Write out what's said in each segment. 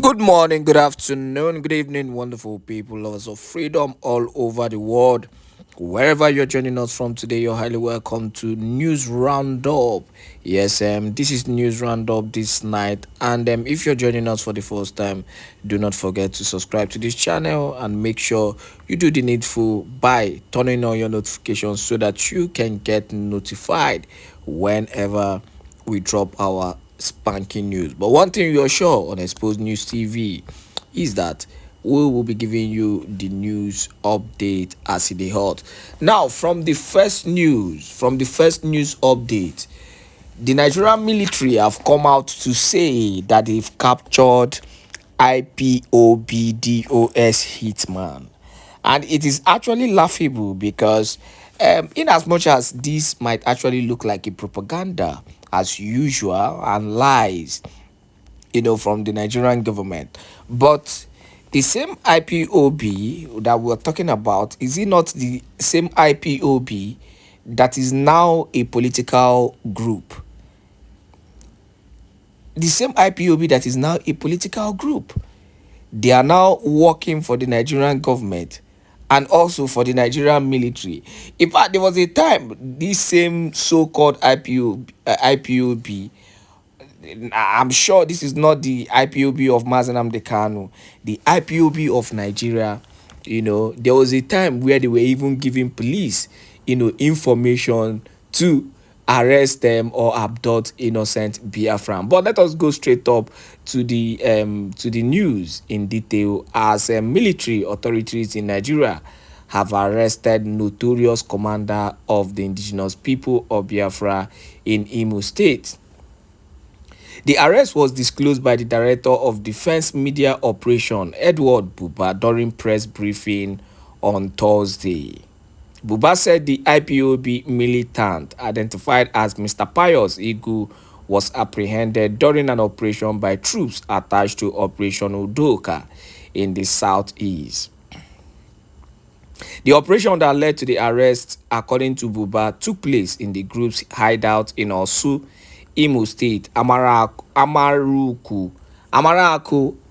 Good morning, good afternoon, good evening, wonderful people, lovers of freedom all over the world. Wherever you're joining us from today, you're highly welcome to News Roundup. Yes, this is News Roundup this night, and if you're joining us for the first time, do not forget to subscribe to this channel and make sure you do the needful by turning on your notifications so that you can get notified whenever we drop our spanking news. But one thing you're sure on Exposed News TV is that we will be giving you the news update as it is hot. Now, from the first news update, the Nigerian military have come out to say that they've captured IPOBDOS hitman, and it is actually laughable because in as much as this might actually look like a propaganda as usual and lies, from the Nigerian government, but the same IPOB that we're talking about, is it not the same IPOB that is now a political group? The same IPOB that is now a political group. They are now working for the Nigerian government and also for the Nigerian military. In fact, there was a time this same so-called IPOB, I'm sure this is not the IPOB of Mazenam Dekano, the IPOB of Nigeria. There was a time where they were even giving police, information to arrest them or abduct innocent Biafran. But let us go straight up to the news in detail, as military authorities in Nigeria have arrested notorious commander of the indigenous people of Biafra in Imo State. The arrest was disclosed by the Director of Defense Media Operation, Edward Buba, during press briefing on Thursday. Buba said the IPOB militant, identified as Mr. Pius Igu, was apprehended during an operation by troops attached to Operation Udoka in the southeast. The operation that led to the arrest, according to Buba, took place in the group's hideout in Orsu, Imo State, Amaraku,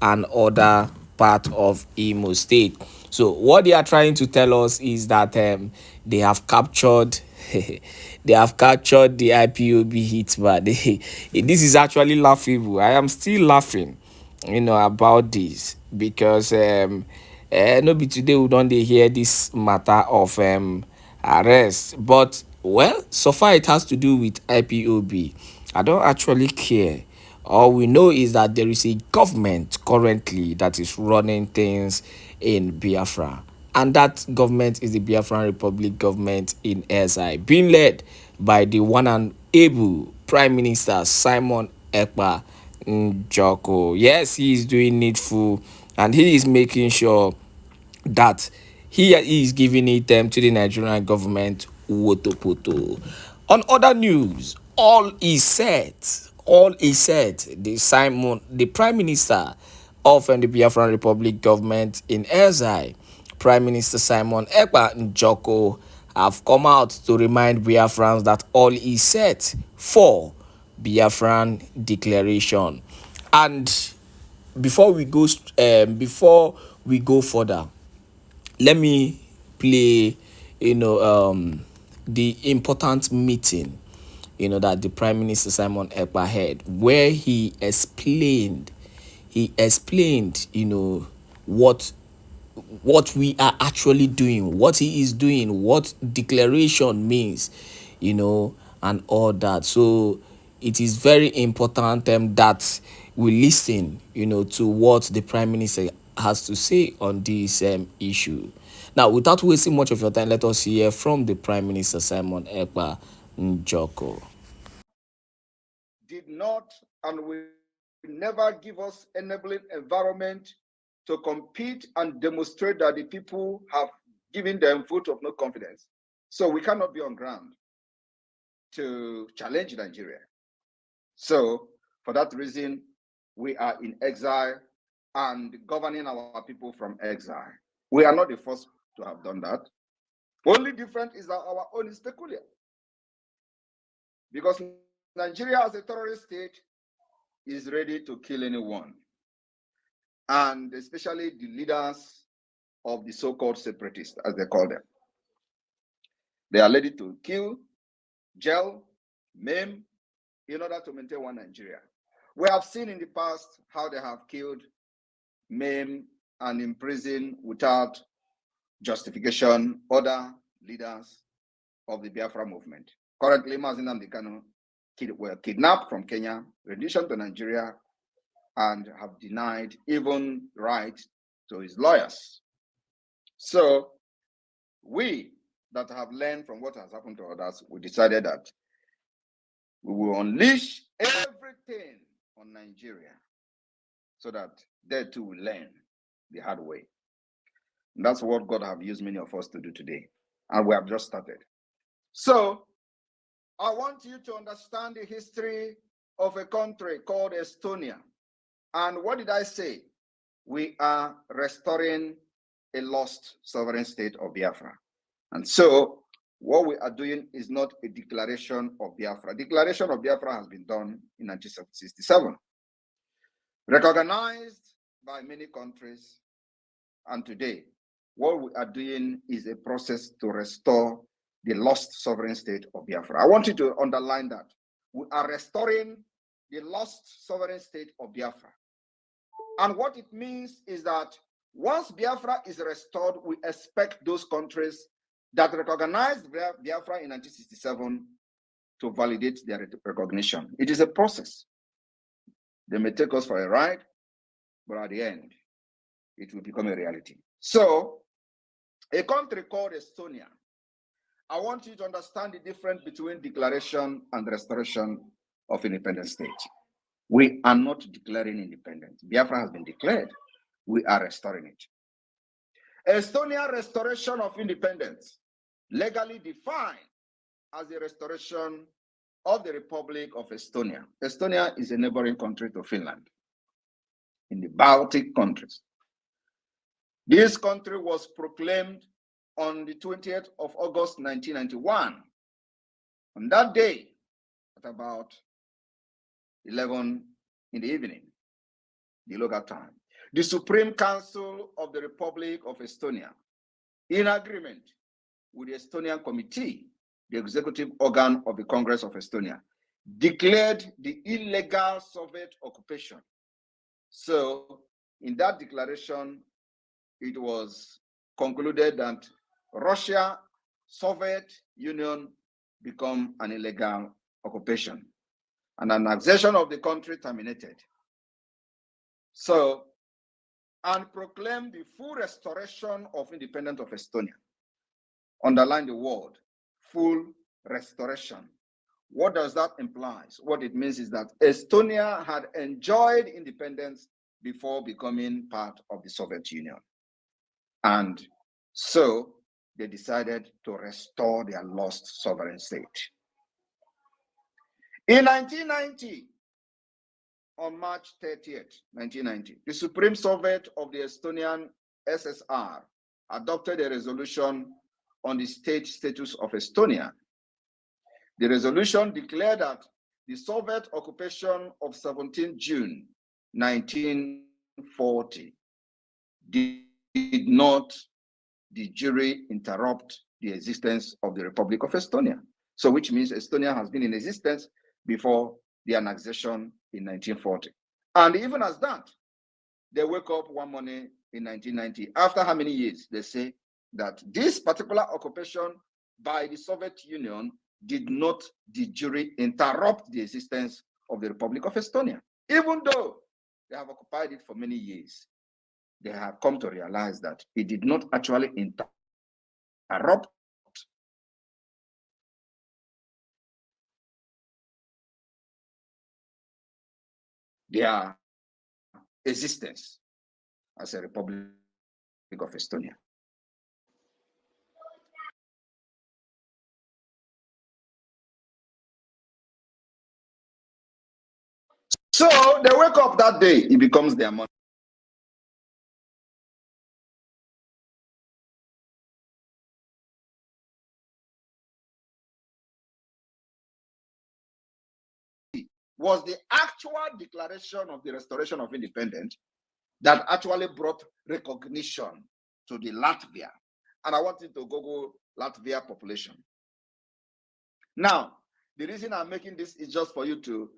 and other part of Imo State. So what they are trying to tell us is that they have captured they have captured the IPOB hitman. This is actually laughable. I am still laughing, about this because no be today we don dey hear this matter of arrest, but well, so far it has to do with IPOB. I don't actually care. All we know is that there is a government currently that is running things in Biafra, and that government is the Biafran Republic government in SI, being led by the one and able Prime Minister Simon Ekpa Njoko. Yes, he is doing needful, and he is making sure that he is giving it to the Nigerian government wotopoto. On other news, all is set. All is set. The Prime Minister of the Biafran Republic government in Ezai, Prime Minister Simon Ekpa Njoko, have come out to remind Biafrans that all is set for Biafran declaration. And before we go further, let me play the important meeting that the Prime Minister Simon Ekpa had, where he explained what we are actually doing, what he is doing, what declaration means, and all that. So it is very important that we listen, to what the Prime Minister has to say on this issue. Now, without wasting much of your time, let us hear from the Prime Minister Simon Ekpa Njoko. Did not and will never give us enabling environment to compete and demonstrate that the people have given them vote of no confidence. So we cannot be on ground to challenge Nigeria. So for that reason, we are in exile and governing our people from exile. We are not the first to have done that. Only different is that our own is peculiar. Because Nigeria as a terrorist state is ready to kill anyone. and especially the leaders of the so-called separatists, as they call them. They are ready to kill, jail, maim, in order to maintain one Nigeria. We have seen in the past how they have killed, maim, and imprisoned without justification other leaders of the Biafra movement. Currently, Mazi Nnamdi Kanu were kidnapped from Kenya, renditioned to Nigeria, and have denied even right to his lawyers. So we that have learned from what has happened to others, we decided that we will unleash everything on Nigeria so that they too will learn the hard way. And that's what God have used many of us to do today. And we have just started. So I want you to understand the history of a country called Estonia. And what did I say? We are restoring a lost sovereign state of Biafra. And so what we are doing is not a declaration of Biafra. Declaration of Biafra has been done in 1967, recognized by many countries. And today, what we are doing is a process to restore the lost sovereign state of Biafra. I want you to underline that. We are restoring the lost sovereign state of Biafra. And what it means is that once Biafra is restored, we expect those countries that recognized Biafra in 1967 to validate their recognition. It is a process. They may take us for a ride, but at the end, it will become a reality. So, a country called Estonia, I want you to understand the difference between declaration and restoration of independent state. We are not declaring independence. Biafra has been declared. We are restoring it. Estonia restoration of independence, legally defined as the restoration of the Republic of Estonia. Estonia is a neighboring country to Finland in the Baltic countries. This country was proclaimed on the 20th of August, 1991. On that day, at about 11 in the evening, the local time, the Supreme Council of the Republic of Estonia, in agreement with the Estonian Committee, the executive organ of the Congress of Estonia, declared the illegal Soviet occupation. So in that declaration, it was concluded that Russia, Soviet Union become an illegal occupation and an annexation of the country terminated. So, and proclaimed the full restoration of independence of Estonia. Underline the word, full restoration. What does that imply? What it means is that Estonia had enjoyed independence before becoming part of the Soviet Union. And so they decided to restore their lost sovereign state. In 1990, on March 30th, 1990, the Supreme Soviet of the Estonian SSR adopted a resolution on the state status of Estonia. The resolution declared that the Soviet occupation of 17 June 1940 did not de jure interrupt the existence of the Republic of Estonia. So which means Estonia has been in existence before the annexation in 1940. And even as that, they wake up one morning in 1990. After how many years? They say that this particular occupation by the Soviet Union did not de jure interrupt the existence of the Republic of Estonia. Even though they have occupied it for many years, they have come to realize that it did not actually interrupt their existence as a Republic of Estonia. So they wake up that day, it becomes their money. Was the actual declaration of the restoration of independence that actually brought recognition to the Latvia. And I want you to Google Latvia population. Now, the reason I'm making this is just for you to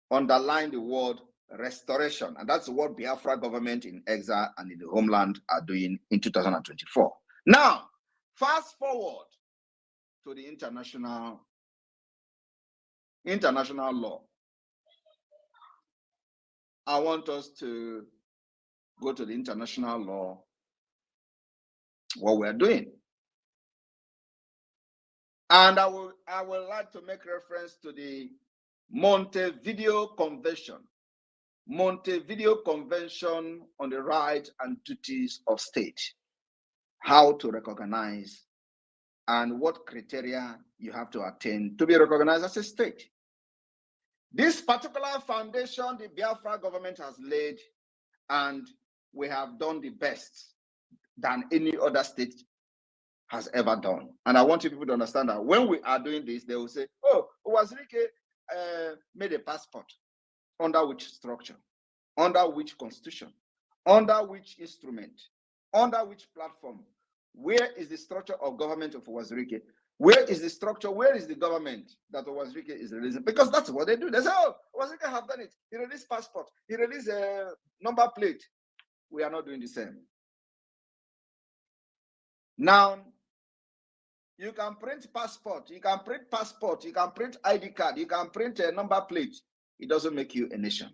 underline the word restoration. And that's what Biafra government in exile and in the homeland are doing in 2024. Now, fast forward to the international law. I want us to go to the international law, what we're doing. And I would like to make reference to the Montevideo Convention. Montevideo Convention on the rights and duties of state, how to recognize and what criteria you have to attain to be recognized as a state. This particular foundation the Biafra government has laid, and we have done the best than any other state has ever done. And I want you people to understand that when we are doing this, they will say, oh, Wazirike made a passport. Under which structure? Under which constitution? Under which instrument? Under which platform? Where is the structure of government of Wazirike? Where is the structure? Where is the government that Wazirike is releasing? Because that's what they do. They say, oh, Wazirike have done it. He released passport. He released a number plate. We are not doing the same. Now, you can print passport. You can print passport. You can print ID card. You can print a number plate. It doesn't make you a nation.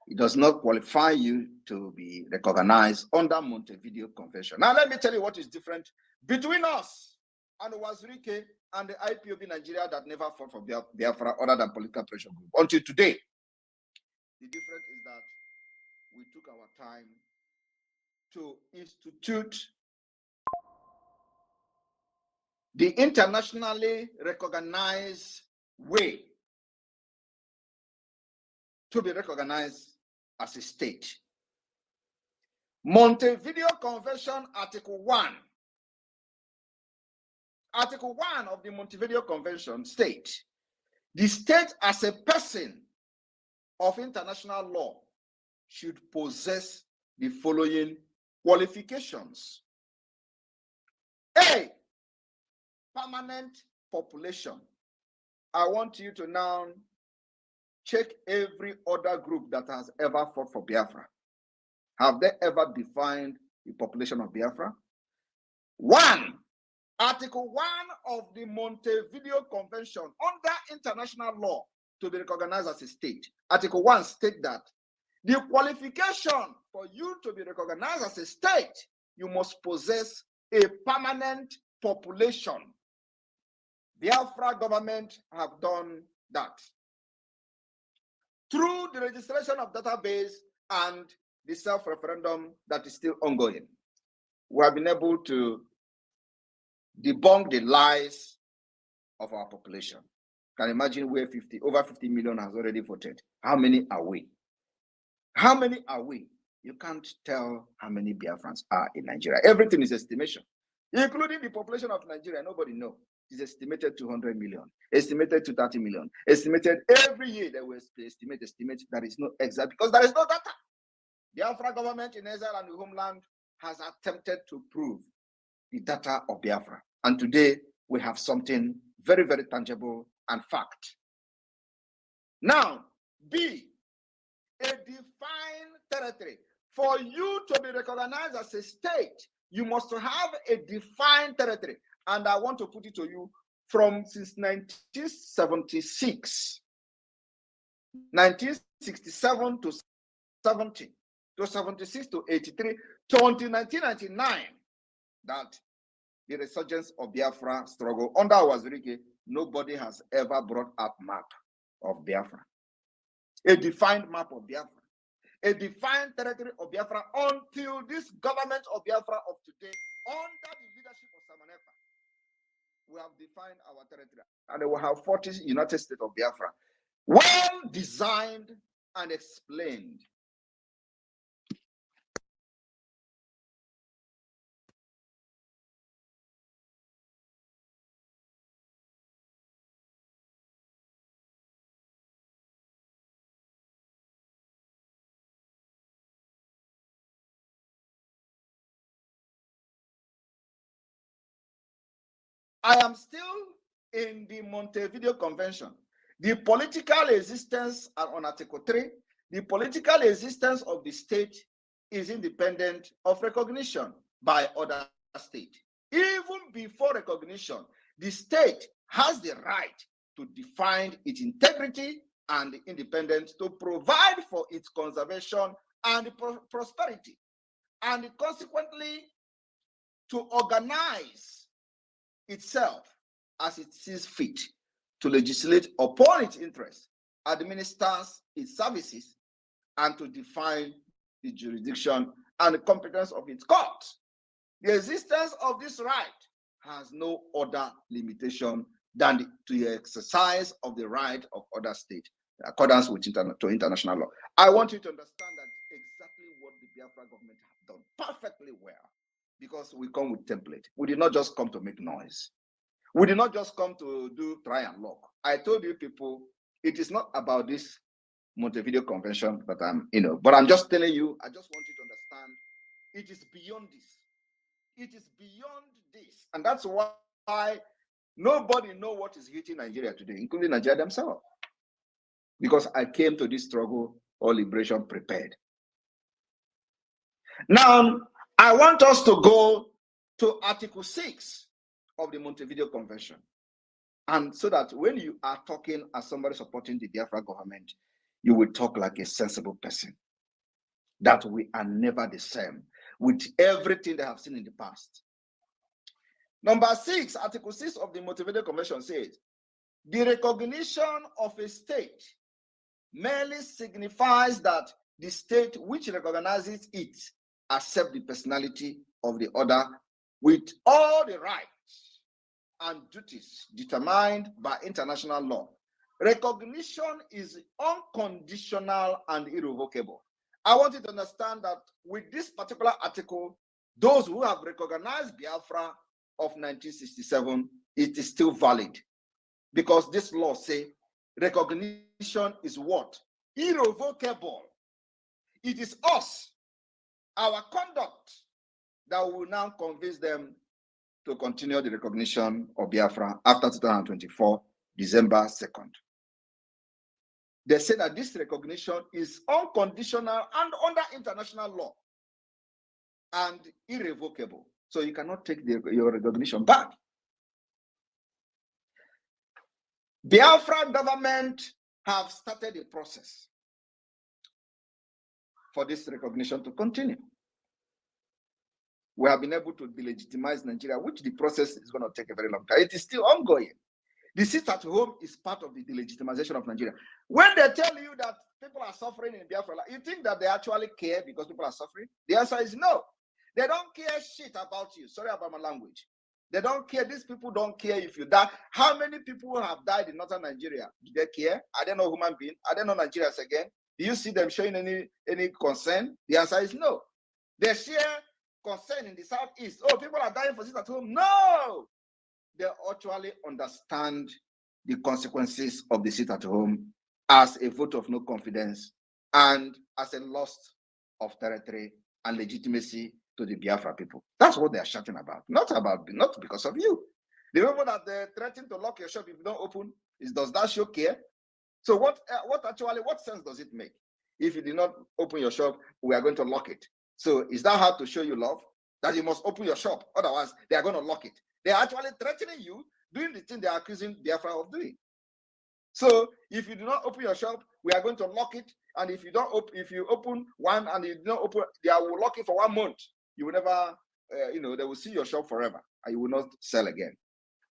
It does not qualify you to be recognized under Montevideo Convention. Now, let me tell you what is different between us and Wazirike and the Ipob Nigeria that never fought for Biafra other than political pressure group. Until today, the difference is that we took our time to institute the internationally recognized way to be recognized as a state. Montevideo Convention, Article 1. Article 1 of the Montevideo Convention states, the state as a person of international law should possess the following qualifications. A, permanent population. I want you to now check every other group that has ever fought for Biafra. Have they ever defined the population of Biafra? 1. Article 1 of the Montevideo Convention under international law to be recognized as a state. Article 1 states that the qualification for you to be recognized as a state, you must possess a permanent population. Biafra government have done that through the registration of database and the self-referendum that is still ongoing. We have been able to debunk the lies of our population. Can imagine where over 50 million has already voted. How many are we? How many are we? You can't tell how many Biafrans are in Nigeria. Everything is estimation, including the population of Nigeria. Nobody knows. It's estimated 200 million, estimated to 30 million, estimated every year. They will estimate. That is not exact because there is no data. The Biafra government in exile and the homeland has attempted to prove the data of Biafra. And today we have something very, very tangible and fact. Now, B, a defined territory. For you to be recognized as a state, you must have a defined territory. And I want to put it to you from since 1976, 1967 to 70, to 76 to 83, to 1999, that the resurgence of Biafra struggle under Wazirike, nobody has ever brought up map of Biafra. A defined map of Biafra. A defined territory of Biafra until this government of Biafra of today, under the leadership of Samanepa, we have defined our territory. And we have 40 United States of Biafra. Well designed and explained. I am still in the Montevideo Convention. The political existence on Article 3, the political existence of the state is independent of recognition by other states. Even before recognition, the state has the right to define its integrity and independence, to provide for its conservation and prosperity, and consequently to organize itself as it sees fit, to legislate upon its interests, administers its services, and to define the jurisdiction and the competence of its courts. The existence of this right has no other limitation than the exercise of the right of other states in accordance with international law. I want you to understand that exactly what the Biafra government have done perfectly well, because we come with template. We did not just come to make noise. We did not just come to do try and lock. I told you people, it is not about this Montevideo Convention, but I'm just telling you, I just want you to understand, it is beyond this. It is beyond this. And that's why nobody knows what is hitting Nigeria today, including Nigeria themselves. Because I came to this struggle or liberation prepared. Now, I want us to go to Article 6 of the Montevideo Convention. And so that when you are talking as somebody supporting the Biafra government, you will talk like a sensible person. That we are never the same with everything they have seen in the past. Number 6, Article 6 of the Montevideo Convention says, the recognition of a state merely signifies that the state which recognizes it accepts the personality of the other with all the rights and duties determined by international law. Recognition is unconditional and irrevocable. I want you to understand that with this particular article, those who have recognized Biafra of 1967, it is still valid, because this law says recognition is what? Irrevocable. It is us, our conduct, that will now convince them to continue the recognition of Biafra after 2024, December 2nd. They say that this recognition is unconditional and under international law and irrevocable. So you cannot take your recognition back. Biafra government have started a process for this recognition to continue. We have been able to delegitimize Nigeria, which the process is going to take a very long time. It is still ongoing. The sit at home is part of the delegitimization of Nigeria. When they tell you that people are suffering in Biafra, you think that they actually care because people are suffering? The answer is no. They don't care shit about you. Sorry about my language. They don't care. These people don't care if you die. How many people have died in northern Nigeria? Do they care? Are they not human beings? Are they not Nigerians again? Do you see them showing any concern? The answer is no. They share concern in the southeast. Oh, people are dying for sit at home. No! They actually understand the consequences of the sit at home as a vote of no confidence and as a loss of territory and legitimacy to the Biafra people. That's what they are shouting about. Not because of you. The people that they threaten to lock your shop if you don't open, does that show care? So what sense does it make? If you did not open your shop, we are going to lock it. So is that how to show you love? That you must open your shop, otherwise they are going to lock it. They are actually threatening you, doing the thing they are accusing Biafra of doing. So if you do not open your shop, we are going to lock it. And if you open one and you do not open, they will lock it for 1 month. You will never, they will see your shop forever and you will not sell again.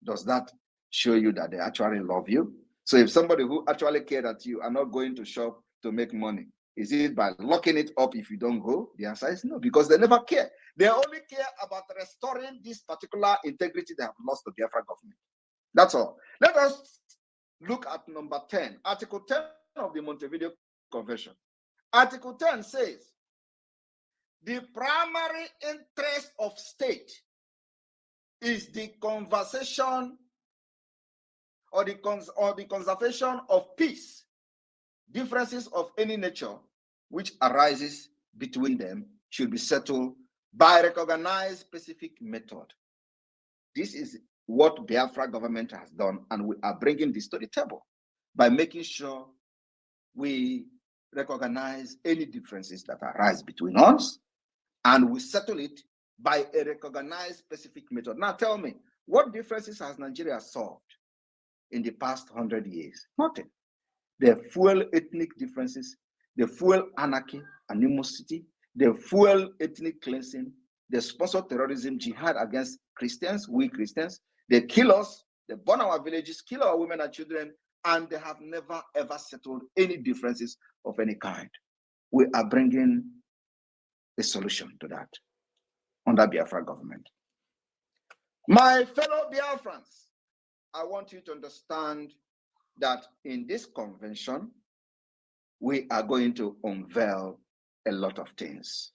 Does that show you that they actually love you? So if somebody who actually cared that you are not going to shop to make money, is it by locking it up if you don't go? The answer is no, because they never care. They only care about restoring this particular integrity they have lost to the Biafra government. That's all. Let us look at number 10, Article 10 of the Montevideo Convention. Article 10 says, the primary interest of state is the conservation or the conservation of peace. Differences of any nature which arises between them should be settled by recognized specific method. This is what Biafra government has done, and we are bringing this to the table by making sure we recognize any differences that arise between us, and we settle it by a recognized specific method. Now tell me, what differences has Nigeria solved in the past 100 years? Nothing. They fuel ethnic differences, they fuel anarchy, animosity, they fuel ethnic cleansing, they sponsor terrorism, jihad against Christians, we Christians. They kill us, they burn our villages, kill our women and children, and they have never ever settled any differences of any kind. We are bringing a solution to that under Biafra government. My fellow Biafrans, I want you to understand that in this convention, we are going to unveil a lot of things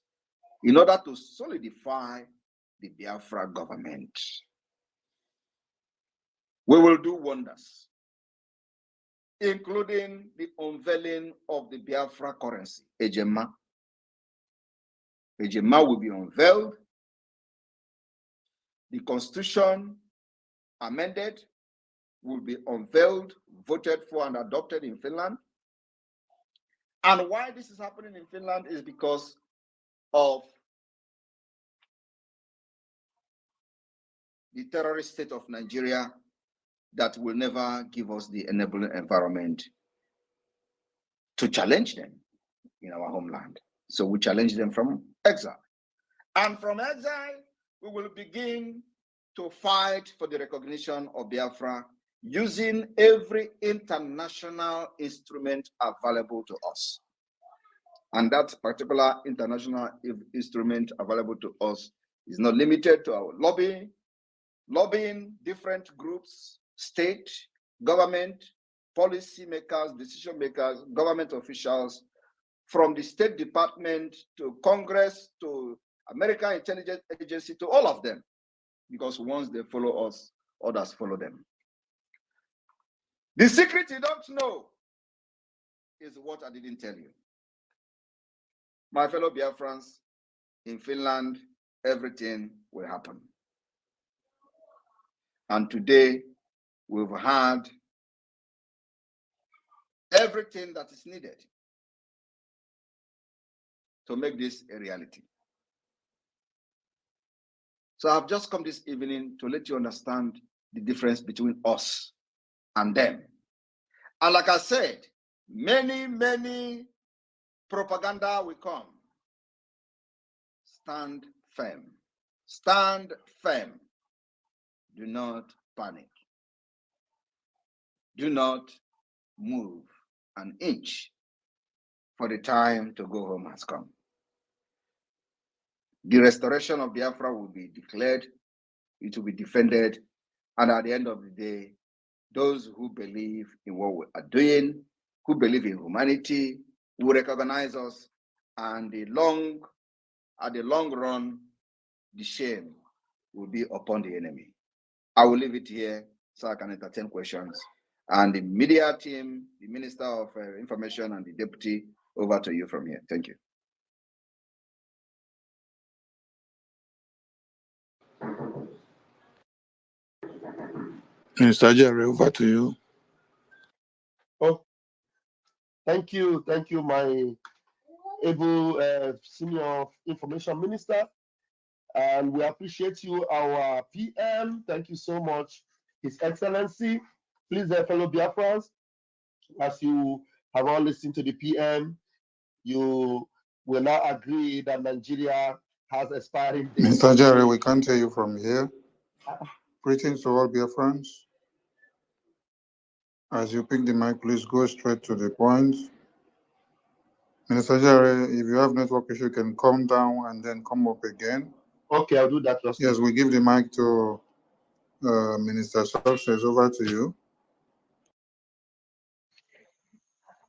in order to solidify the Biafra government. We will do wonders, including the unveiling of the Biafra currency, Ejema. Ejema will be unveiled. The constitution amended will be unveiled, voted for, and adopted in Finland. And why this is happening in Finland is because of the terrorist state of Nigeria that will never give us the enabling environment to challenge them in our homeland. So we challenge them from exile. And from exile, we will begin to fight for the recognition of Biafra using every international instrument available to us. And that particular international instrument available to us is not limited to our lobbying different groups, state, government, policy makers, decision makers, government officials, from the State Department to Congress to American Intelligence Agency, to all of them. Because once they follow us, others follow them. The secret you don't know is what I didn't tell you. My fellow Biafrans, in Finland, everything will happen. And today, we've had everything that is needed to make this a reality. So I've just come this evening to let you understand the difference between us and them. And like I said, many propaganda will come. Stand firm. Stand firm. Do not panic. Do not move an inch, for the time to go home has come. The restoration of Biafra will be declared, it will be defended, and at the end of the day, those who believe in what we are doing, who believe in humanity, will recognize us, and at the long run, the shame will be upon the enemy. I will leave it here so I can entertain questions. And the media team, the Minister of Information and the Deputy, over to you from here. Thank you. Minister Jerry, over to you. Oh, thank you, my able senior information minister, and we appreciate you, our PM. Thank you so much, His Excellency. Please, fellow Biafrans, as you have all listened to the PM, you will now agree that Nigeria has expiring dates. Mr. Jerry, we can't hear you from here. Greetings to all Biafrans. As you pick the mic, please go straight to the point. Minister Jerry, if you have network issue, you can come down and then come up again. Okay, I'll do that. Yes, we give the mic to Minister Success. Over to you.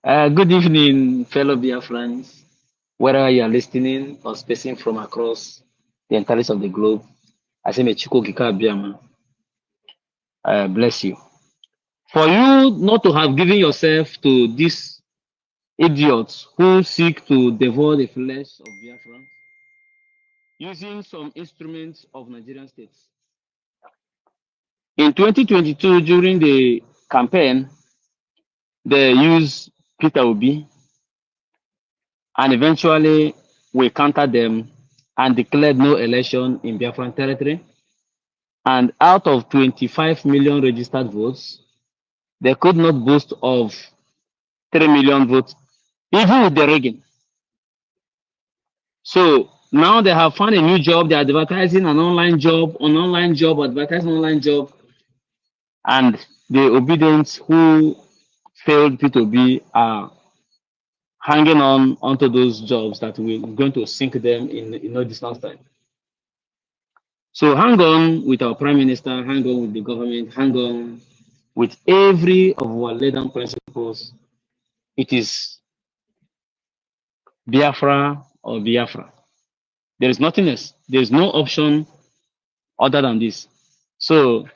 Good evening, fellow Biafrans, whether you are listening or speaking from across the entirety of the globe. I say, Mechiko Gika Biama, bless you. For you not to have given yourself to these idiots who seek to devour the flesh of Biafra using some instruments of Nigerian states. In 2022, during the campaign, they used Peter Obi, and eventually we countered them and declared no election in Biafran territory. And out of 25 million registered votes, they could not boast of 3 million votes, even with the rigging. So now they have found a new job. They're advertising an online job, advertising online job, and the obedience who failed P2B are hanging on onto those jobs that we're going to sink them in no distance time. So hang on with our prime minister, hang on with the government, hang on with every of our laid down principles. It is Biafra or Biafra. There is nothing else. There is no option other than this. So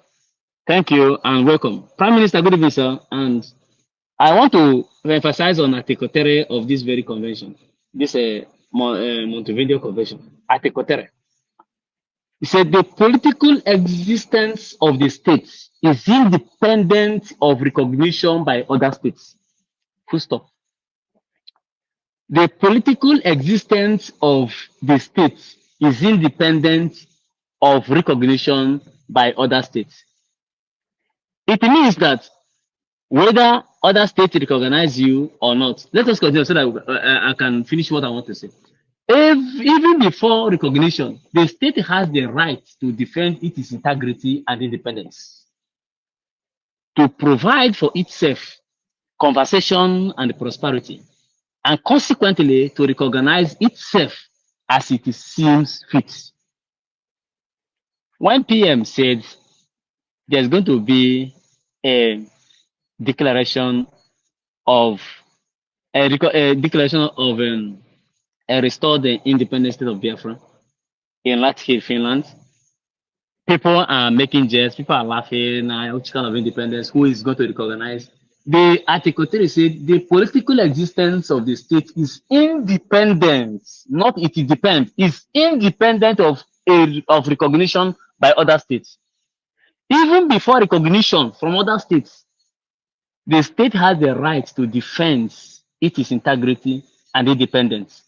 thank you and welcome. Prime Minister, good evening, sir. And I want to emphasize on Article 3 of this very convention, this Montevideo Convention, Article 3. He said the political existence of the states is independent of recognition by other states. Full stop. The political existence of the states is independent of recognition by other states. It means that whether other states recognize you or not, let us continue so that I can finish what I want to say. Even before recognition, the state has the right to defend its integrity and independence, to provide for itself conversation and prosperity, and consequently to recognize itself as it seems fit. When PM said there's going to be a declaration of a restored independent state of Biafra in Latvia, Finland, people are making jest, people are laughing, which kind of independence, who is going to recognize? The Article 3 said the political existence of the state is independent, not it depends, is independent of recognition by other states. Even before recognition from other states, the state has the right to defend its integrity and independence,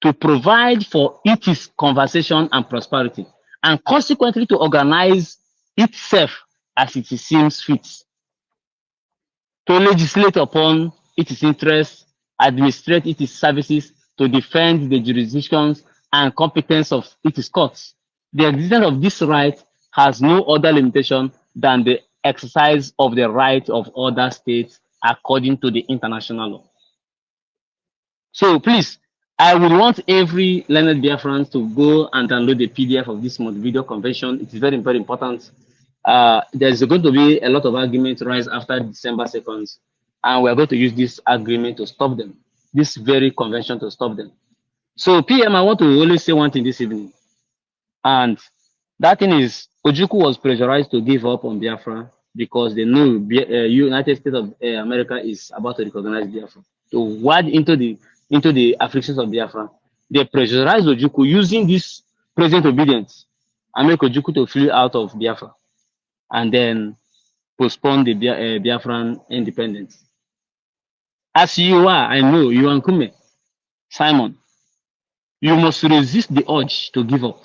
to provide for its conversation and prosperity, and consequently to organize itself as it seems fit, to legislate upon its interests, administrate its services, to defend the jurisdictions and competence of its courts. The existence of this right has no other limitation than the exercise of the right of other states according to the international law. So please, I would want every learned Biafrans to go and download the PDF of this Montevideo Convention. It is very, very important. There's going to be a lot of arguments rise after December 2nd, and we're going to use this agreement to stop them, this very convention to stop them. So PM, I want to only say one thing this evening, and that thing is Ojukwu was pressurized to give up on Biafra because they knew United States of America is about to recognize Biafra. To wade into the afflictions of Biafra, they pressurized Ojukwu using this present obedience and make Ojukwu to flee out of Biafra and then postpone the Biafran independence. As you are, I know, you and Kume, Simon, you must resist the urge to give up.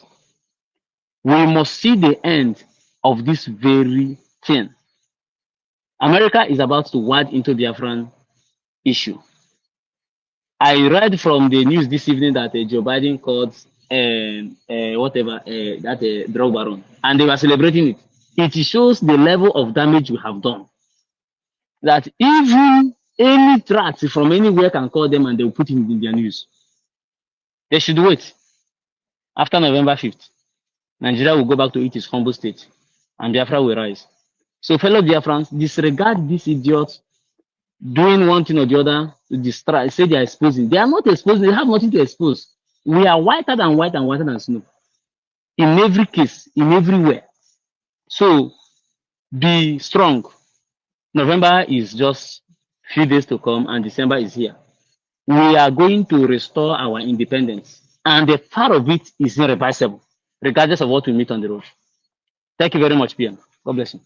We must see the end of this very thing. America is about to wade into Biafran issue. I read from the news this evening that Joe Biden called that drug baron, and they were celebrating it. It shows the level of damage we have done. That even any threat from anywhere can call them and they will put it in their news. They should wait. After November 5th, Nigeria will go back to its humble state and Biafra will rise. So fellow Biafrans, disregard these idiots doing one thing or the other to distract, say they are exposing. They are not exposing, they have nothing to expose. We are whiter than white and whiter than snow. In every case, in everywhere. So be strong. November is just a few days to come and December is here. We are going to restore our independence. And the part of it is irreversible, regardless of what we meet on the road. Thank you very much, PM. God bless you.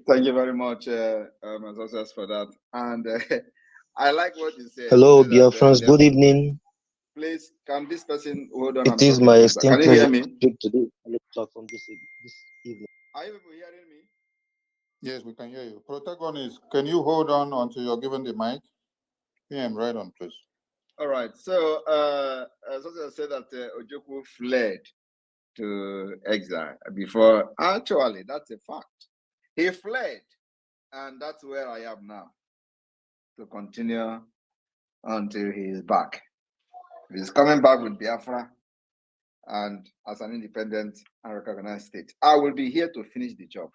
Thank you very much, Mr. for that. And I like what you said. Hello, You said that, Biafrans. Good evening. please, can this person hold on? It is my esteemed pleasure to speak today on the platform this evening. Are you people hearing me? Yes, we can hear you. Protagonist, can you hold on until you're given the mic? PM, right on, please. All right. So, as I said that Ojukwu fled to exile before. Actually, that's a fact. He fled, and that's where I am now to continue until he is back. He's coming back with Biafra and as an independent and recognized state. I will be here to finish the job.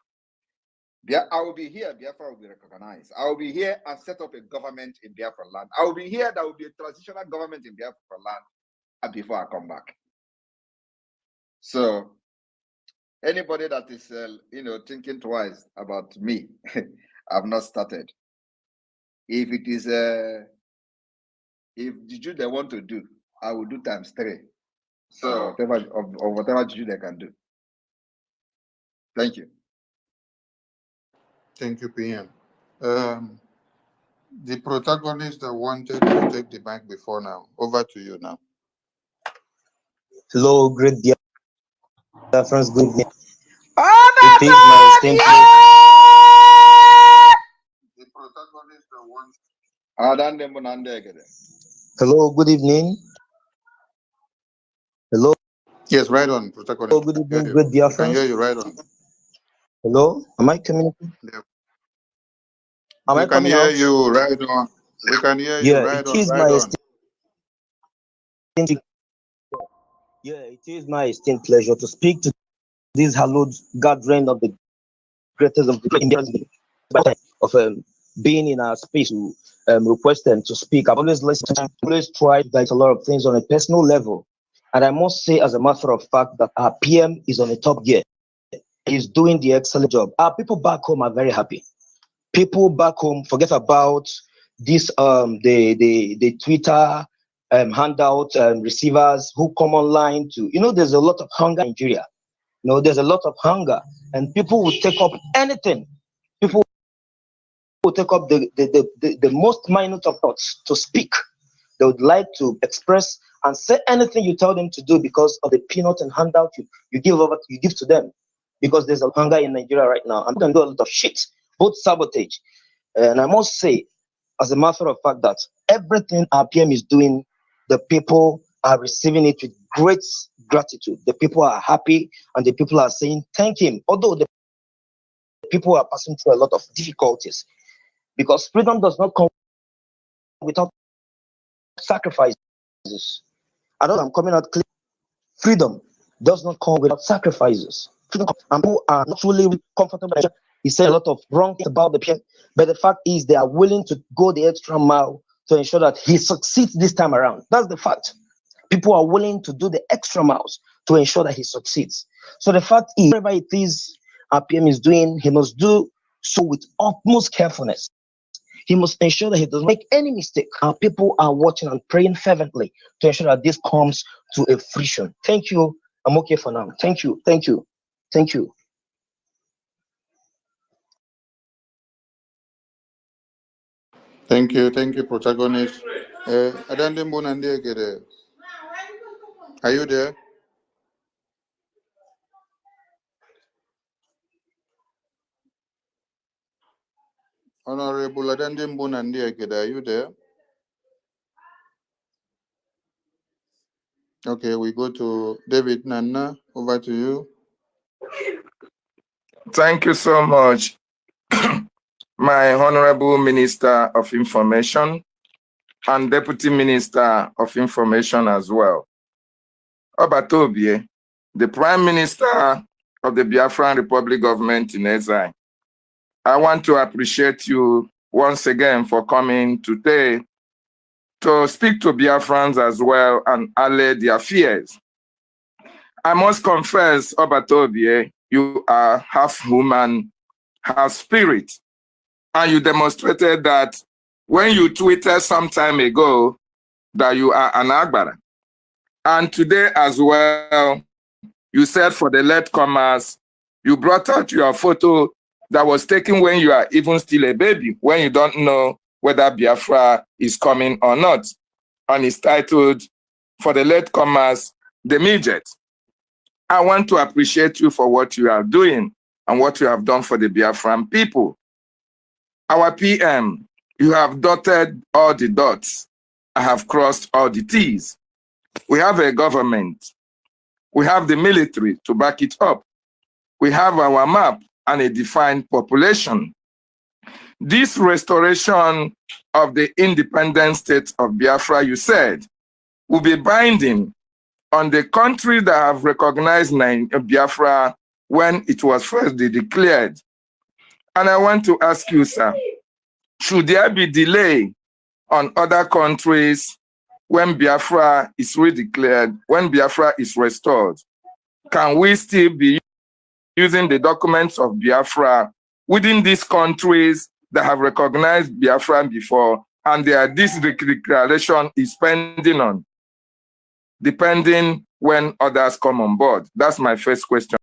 I will be here, Biafra will be recognized. I will be here and set up a government in Biafra land. I will be here, there will be a transitional government in Biafra land before I come back. So, anybody that is, thinking twice about me, I've not started. If it is, if juju they want to do, I will do ×3. So whatever juju they can do. Thank you. Thank you, PM. The protagonist that wanted to take the mic before now, over to you now. Hello, great Biafrans. Good evening. Oh, It is my esteemed pleasure. The protagonist that wants. Hello, good evening. Hello. Yes, right on, protagonist. Hello, good evening, great I can Biafrans. hear you right on. Hello, am I communicating? Yeah. Am I coming out? We can hear you right on. We can hear you right on. It is my esteemed pleasure to speak to this hallowed gathering of the greatest of the Indians of being in our space to request them to speak. I've always listened, always tried to get a lot of things on a personal level. And I must say, as a matter of fact, that our PM is on a top gear. He's doing the excellent job. Our people back home are very happy. People back home forget about this the Twitter handout receivers who come online to, there's a lot of hunger in Nigeria. There's a lot of hunger, and people will take up anything. People will take up the most minute of thoughts to speak. They would like to express and say anything you tell them to do because of the peanut and handout you give to them. Because there's a hunger in Nigeria right now. I'm going to do a lot of shit, both sabotage. And I must say, as a matter of fact, that everything our PM is doing, the people are receiving it with great gratitude. The people are happy, and the people are saying thank him. Although the people are passing through a lot of difficulties, because freedom does not come without sacrifices. I know I'm coming out clear. Freedom does not come without sacrifices. Freedom, and people are not truly comfortable. He said a lot of wrong things about the PM, but the fact is they are willing to go the extra mile to ensure that he succeeds this time around. That's the fact. People are willing to do the extra miles to ensure that he succeeds. So the fact is, whatever it is our PM is doing, he must do so with utmost carefulness. He must ensure that he doesn't make any mistake. Our people are watching and praying fervently to ensure that this comes to a fruition. Thank you. I'm okay for now. Thank you. Thank you. Thank you. Thank you, protagonist. Are you there? Honorable Adande Mbunandiegede, are you there? Okay, we go to David Nana. Over to you. Thank you so much, my Honorable Minister of Information and Deputy Minister of Information as well. Obatobie, the Prime Minister of the Biafran Republic Government in exile. I want to appreciate you once again for coming today to speak to Biafrans as well and allay their fears. I must confess, Obatobie, you are half human, half spirit. And you demonstrated that when you tweeted some time ago that you are an Agbara. And today as well, you said for the latecomers, you brought out your photo that was taken when you are even still a baby, when you don't know whether Biafra is coming or not, and is titled, For the Latecomers, the Midget. I want to appreciate you for what you are doing and what you have done for the Biafran people. Our PM, you have dotted all the dots. I have crossed all the T's. We have a government. We have the military to back it up. We have our map and a defined population. This restoration of the independent state of Biafra, you said, will be binding on the countries that have recognized Biafra when it was first declared. And I want to ask you, sir, should there be delay on other countries when Biafra is redeclared, when Biafra is restored? Can we still be using the documents of Biafra within these countries that have recognized Biafra before, and this declaration is pending on, depending when others come on board? That's my first question.